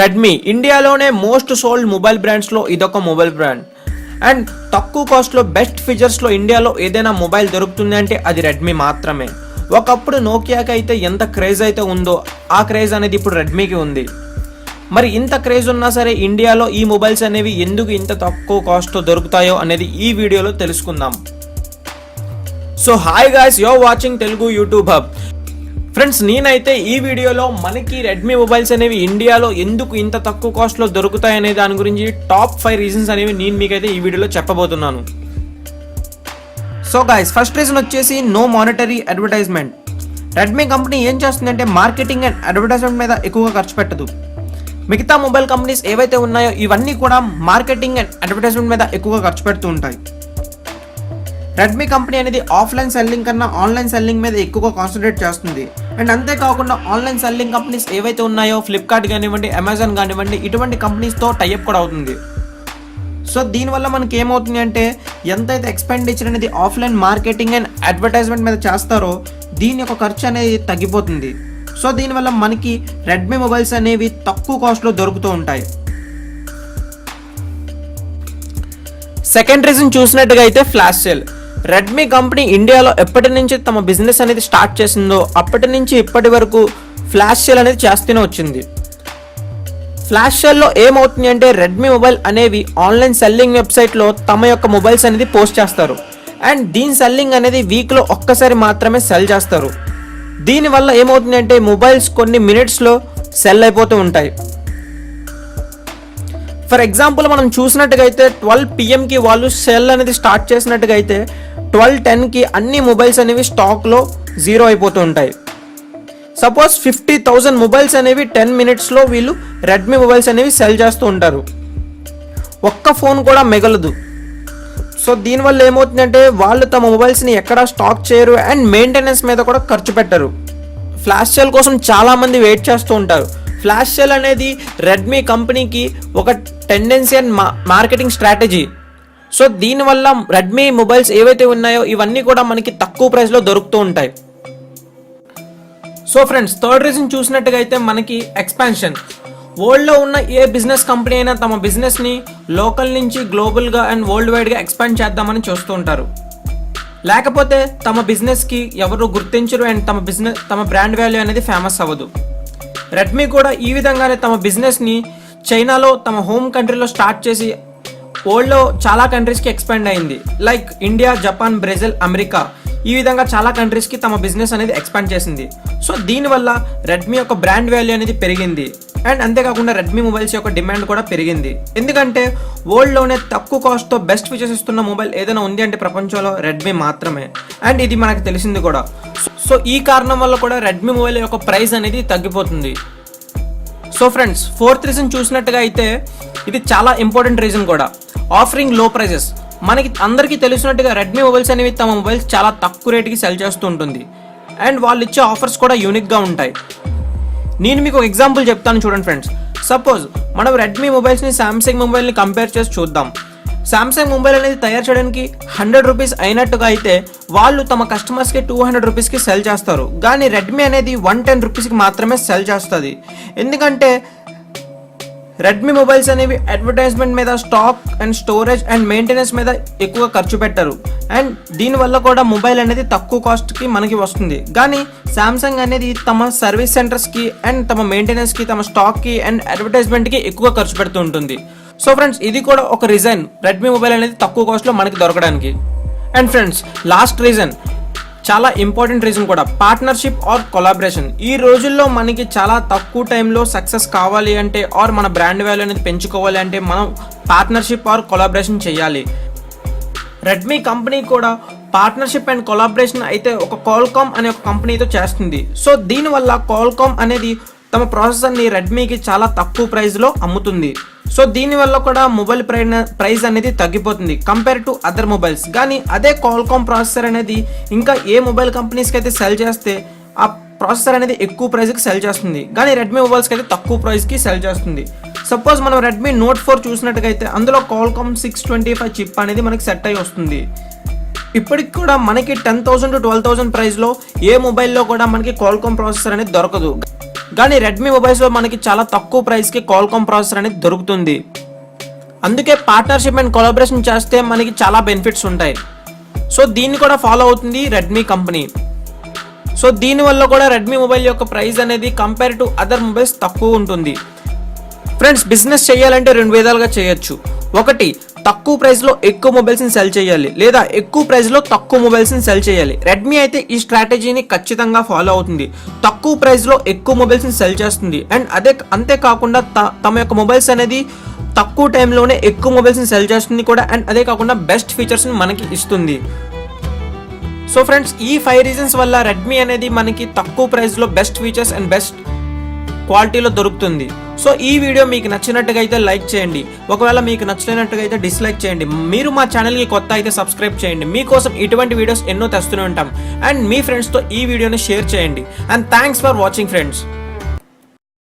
Redmi ఇండియాలోనే most sold mobile బ్రాండ్స్లో ఇదొక mobile brand. And తక్కువ కాస్ట్లో బెస్ట్ ఫీచర్స్లో ఇండియాలో ఏదైనా మొబైల్ దొరుకుతుంది అంటే అది రెడ్మీ మాత్రమే. ఒకప్పుడు నోకియాకి అయితే ఎంత క్రేజ్ అయితే ఉందో ఆ క్రేజ్ అనేది ఇప్పుడు రెడ్మీకి ఉంది. మరి ఇంత క్రేజ్ ఉన్నా సరే ఇండియాలో ఈ మొబైల్స్ అనేవి ఎందుకు ఇంత తక్కువ కాస్ట్లో దొరుకుతాయో అనేది ఈ వీడియోలో తెలుసుకుందాం. So hi guys, you are watching Telugu YouTube hub. Friends, నేనైతే ఈ వీడియోలో మనకి రెడ్మీ మొబైల్స్ అనేవి ఇండియాలో ఎందుకు ఇంత తక్కువ కాస్ట్లో దొరుకుతాయి అనే దాని గురించి టాప్ 5 రీజన్స్ అనేవి నేను మీకైతే ఈ వీడియోలో చెప్పబోతున్నాను. సో గాయ్స్, ఫస్ట్ రీజన్ వచ్చేసి no monetary advertisement. Redmi company ఏం చేస్తుందంటే మార్కెటింగ్ అండ్ అడ్వర్టైజ్మెంట్ మీద ఎక్కువగా ఖర్చు పెట్టదు. మిగతా మొబైల్ కంపెనీస్ ఏవైతే ఉన్నాయో ఇవన్నీ కూడా మార్కెటింగ్ అండ్ అడ్వర్టైజ్మెంట్ మీద ఎక్కువగా ఖర్చు పెడుతూ ఉంటాయి. రెడ్మీ కంపెనీ అనేది ఆఫ్లైన్ సెల్లింగ్ కన్నా ఆన్లైన్ సెల్లింగ్ మీద ఎక్కువగా కాన్సన్ట్రేట్ చేస్తుంది. అండ్ అంతేకాకుండా ఆన్లైన్ సెల్లింగ్ కంపెనీస్ ఏవైతే ఉన్నాయో ఫ్లిప్కార్ట్ కానివ్వండి, అమెజాన్ కానివ్వండి, ఇటువంటి కంపెనీస్తో టైఅప్ కూడా అవుతుంది. సో దీనివల్ల మనకి ఏమవుతుంది అంటే ఎంతైతే ఎక్స్పెండిచర్ అనేది ఆఫ్లైన్ మార్కెటింగ్ అండ్ అడ్వర్టైజ్మెంట్ మీద చేస్తారో దీని యొక్క ఖర్చు అనేది తగ్గిపోతుంది. సో దీనివల్ల మనకి రెడ్మీ మొబైల్స్ అనేవి తక్కువ కాస్ట్లో దొరుకుతూ ఉంటాయి. సెకండ్ రీజన్ చూసినట్టుగా అయితే ఫ్లాష్ సేల్. రెడ్మీ కంపెనీ ఇండియాలో ఎప్పటి నుంచి తమ బిజినెస్ అనేది స్టార్ట్ చేసిందో అప్పటి నుంచి ఇప్పటి వరకు ఫ్లాష్ సేల్ అనేది చేస్తూనే వచ్చింది. ఫ్లాష్ సేల్లో ఏమవుతుంది అంటే రెడ్మీ మొబైల్ అనేవి ఆన్లైన్ సెల్లింగ్ వెబ్సైట్లో తమ యొక్క మొబైల్స్ అనేది పోస్ట్ చేస్తారు. అండ్ దీని సెల్లింగ్ అనేది వీక్లో ఒక్కసారి మాత్రమే సెల్ చేస్తారు. దీనివల్ల ఏమవుతుంది అంటే మొబైల్స్ కొన్ని మినిట్స్లో సెల్ అయిపోతూ ఉంటాయి. ఫర్ ఎగ్జాంపుల్ మనం చూసినట్టుగా అయితే 12 PM వాళ్ళు సెల్ అనేది స్టార్ట్ చేసినట్టుగా అయితే 12:10 అన్ని మొబైల్స్ అనేవి స్టాక్లో జీరో అయిపోతూ ఉంటాయి. సపోజ్ 50,000 మొబైల్స్ అనేవి 10 minutesలో వీళ్ళు రెడ్మీ మొబైల్స్ అనేవి సెల్ చేస్తూ ఉంటారు. ఒక్క ఫోన్ కూడా మిగలదు. సో దీనివల్ల ఏమవుతుందంటే వాళ్ళు తమ మొబైల్స్ని ఎక్కడా స్టాక్ చేయరు అండ్ మెయింటెనెన్స్ మీద కూడా ఖర్చు పెట్టరు. ఫ్లాష్ సేల్ కోసం చాలామంది వెయిట్ చేస్తూ ఉంటారు. ఫ్లాష్ సేల్ అనేది రెడ్మీ కంపెనీకి ఒక tendency and marketing strategy. So దీనివల్ల రెడ్మీ మొబైల్స్ ఏవైతే ఉన్నాయో ఇవన్నీ కూడా మనకి తక్కువ ప్రైస్లో దొరుకుతూ ఉంటాయి. సో ఫ్రెండ్స్, థర్డ్ రీజన్ చూసినట్టుగా అయితే మనకి ఎక్స్పాన్షన్. వరల్డ్లో ఉన్న ఏ బిజినెస్ కంపెనీ అయినా తమ బిజినెస్ని లోకల్ నుంచి గ్లోబల్గా అండ్ వరల్డ్ వైడ్గా ఎక్స్పాండ్ చేద్దామని చూస్తూ ఉంటారు. లేకపోతే తమ బిజినెస్కి ఎవరు గుర్తించరు అండ్ తమ బ్రాండ్ వాల్యూ అనేది ఫేమస్ అవ్వదు. రెడ్మీ కూడా ఈ విధంగానే తమ బిజినెస్ని చైనాలో తమ హోమ్ కంట్రీలో స్టార్ట్ చేసి వరల్డ్లో చాలా కంట్రీస్కి ఎక్స్పాండ్ అయింది. Like India, Japan, Brazil, America, ఈ విధంగా చాలా కంట్రీస్కి తమ బిజినెస్ అనేది ఎక్స్పాండ్ చేసింది. సో దీనివల్ల రెడ్మీ యొక్క బ్రాండ్ వాల్యూ అనేది పెరిగింది. అండ్ అంతేకాకుండా రెడ్మీ మొబైల్స్ యొక్క డిమాండ్ కూడా పెరిగింది. ఎందుకంటే వరల్డ్లోనే తక్కువ కాస్ట్తో బెస్ట్ ఫీచర్స్ ఇస్తున్న మొబైల్ ఏదైనా ఉంది అంటే ప్రపంచంలో రెడ్మీ మాత్రమే. అండ్ ఇది మనకు తెలిసింది కూడా. సో ఈ కారణం వల్ల కూడా రెడ్మీ మొబైల్ యొక్క ప్రైస్ అనేది తగ్గిపోతుంది. సో ఫ్రెండ్స్, ఫోర్త్ రీజన్ చూసినట్టుగా అయితే ఇది చాలా ఇంపార్టెంట్ రీజన్ కూడా, ఆఫరింగ్ లో ప్రైజెస్. మనకి అందరికీ తెలిసినట్టుగా రెడ్మీ మొబైల్స్ అనేవి తమ మొబైల్స్ చాలా తక్కువ రేటుకి సెల్ చేస్తూ ఉంటుంది. అండ్ వాళ్ళు ఇచ్చే ఆఫర్స్ కూడా యూనిక్గా ఉంటాయి. నేను మీకు ఒక ఎగ్జాంపుల్ చెప్తాను చూడండి ఫ్రెండ్స్. సపోజ్ మనం రెడ్మీ మొబైల్స్ని శాంసంగ్ మొబైల్ని కంపేర్ చేసి చూద్దాం. శాంసంగ్ మొబైల్ అనేది తయారు చేయడానికి 100 రూపీస్ అయినట్టుగా అయితే వాళ్ళు తమ కస్టమర్స్కి 200 రూపీస్కి సెల్ చేస్తారు. కానీ రెడ్మీ అనేది 110 రూపీస్కి మాత్రమే సెల్ చేస్తుంది. ఎందుకంటే రెడ్మీ మొబైల్స్ అనేవి అడ్వర్టైజ్మెంట్ మీద, stock and storage and maintenance మీద ఎక్కువ ఖర్చు పెట్టరు. అండ్ దీనివల్ల కూడా మొబైల్ అనేది తక్కువ కాస్ట్కి మనకి వస్తుంది. కానీ శాంసంగ్ అనేది తమ సర్వీస్ సెంటర్స్కి అండ్ తమ మెయింటెనెన్స్కి, తమ స్టాక్కి అండ్ అడ్వర్టైజ్మెంట్కి ఎక్కువ ఖర్చు పెడుతూ ఉంటుంది. సో ఫ్రెండ్స్, ఇది కూడా ఒక రీజన్ రెడ్మీ మొబైల్ అనేది తక్కువ కాస్ట్లో మనకి దొరకడానికి. అండ్ ఫ్రెండ్స్, లాస్ట్ రీజన్, చాలా ఇంపార్టెంట్ రీజన్ కూడా, పార్ట్నర్షిప్ ఆర్ కొలాబరేషన్. ఈ రోజుల్లో మనకి చాలా తక్కువ టైంలో సక్సెస్ కావాలి అంటే ఆర్ మన బ్రాండ్ వాల్యూ అనేది పెంచుకోవాలి అంటే మనం పార్ట్నర్షిప్ ఆర్ కొలాబరేషన్ చేయాలి. రెడ్మీ కంపెనీ కూడా పార్ట్నర్షిప్ అండ్ కొలాబరేషన్ అయితే ఒక కాల్కామ్ అనే ఒక కంపెనీతో చేస్తుంది. సో దీనివల్ల కాల్కామ్ అనేది తమ ప్రాసెసర్ని రెడ్మీకి చాలా తక్కువ ప్రైస్లో అమ్ముతుంది. సో దీనివల్ల కూడా మొబైల్ ప్రైస్ అనేది తగ్గిపోతుంది కంపేర్ టు అదర్ మొబైల్స్. కానీ అదే కాల్కామ్ ప్రాసెసర్ అనేది ఇంకా ఏ మొబైల్ కంపెనీస్కి అయితే సెల్ చేస్తే ఆ ప్రాసెసర్ అనేది ఎక్కువ ప్రైస్కి సెల్ చేస్తుంది. కానీ రెడ్మీ మొబైల్స్కి అయితే తక్కువ ప్రైస్కి సెల్ చేస్తుంది. సపోజ్ మనం రెడ్మీ నోట్ 4 చూసినట్టుగా అయితే అందులో కాల్కామ్ 625 చిప్ అనేది మనకి సెట్ అయి వస్తుంది. ఇప్పటికి కూడా మనకి 10,000 to 12,000 ప్రైస్లో ఏ మొబైల్లో కూడా మనకి కాల్కామ్ ప్రాసెసర్ అనేది దొరకదు. కానీ రెడ్మీ మొబైల్స్లో మనకి చాలా తక్కువ ప్రైస్కి క్వాల్కామ్ ప్రాసెసర్ అనేది దొరుకుతుంది. అందుకే పార్ట్నర్షిప్ అండ్ కొలాబరేషన్ చేస్తే మనకి చాలా బెనిఫిట్స్ ఉంటాయి. సో దీన్ని కూడా ఫాలో అవుతుంది రెడ్మీ కంపెనీ. సో దీనివల్ల కూడా రెడ్మీ మొబైల్ యొక్క ప్రైస్ అనేది కంపేర్ టు అదర్ మొబైల్స్ తక్కువ ఉంటుంది. ఫ్రెండ్స్, బిజినెస్ చేయాలంటే 2 విధాలుగా చేయొచ్చు. ఒకటి, తక్కువ ప్రైస్లో ఎక్కువ మొబైల్స్ని సెల్ చేయాలి, లేదా ఎక్కువ ప్రైస్లో తక్కువ మొబైల్స్ని సెల్ చేయాలి. రెడ్మీ అయితే ఈ స్ట్రాటజీని ఖచ్చితంగా ఫాలో అవుతుంది. తక్కువ ప్రైస్లో ఎక్కువ మొబైల్స్ని సెల్ చేస్తుంది. అండ్ అంతేకాకుండా తమ యొక్క మొబైల్స్ అనేది తక్కువ టైంలోనే ఎక్కువ మొబైల్స్ని సెల్ చేస్తుంది కూడా. అండ్ అదే కాకుండా బెస్ట్ ఫీచర్స్ని మనకి ఇస్తుంది. సో ఫ్రెండ్స్, ఈ 5 రీజన్స్ వల్ల రెడ్మీ అనేది మనకి తక్కువ ప్రైస్లో బెస్ట్ ఫీచర్స్ అండ్ బెస్ట్ క్వాలిటీలో దొరుకుతుంది. సో ఈ వీడియో మీకు నచ్చినట్టుగా అయితే లైక్ చేయండి. ఒకవేళ మీకు నచ్చలేనట్టుగా అయితే డిస్లైక్ చేయండి. మీరు మా ఛానల్కి కొత్త అయితే సబ్స్క్రైబ్ చేయండి. మీకోసం ఇటువంటి వీడియోస్ ఎన్నో తెస్తూనే ఉంటాం. అండ్ మీ ఫ్రెండ్స్తో ఈ వీడియోని షేర్ చేయండి. And thanks for watching friends.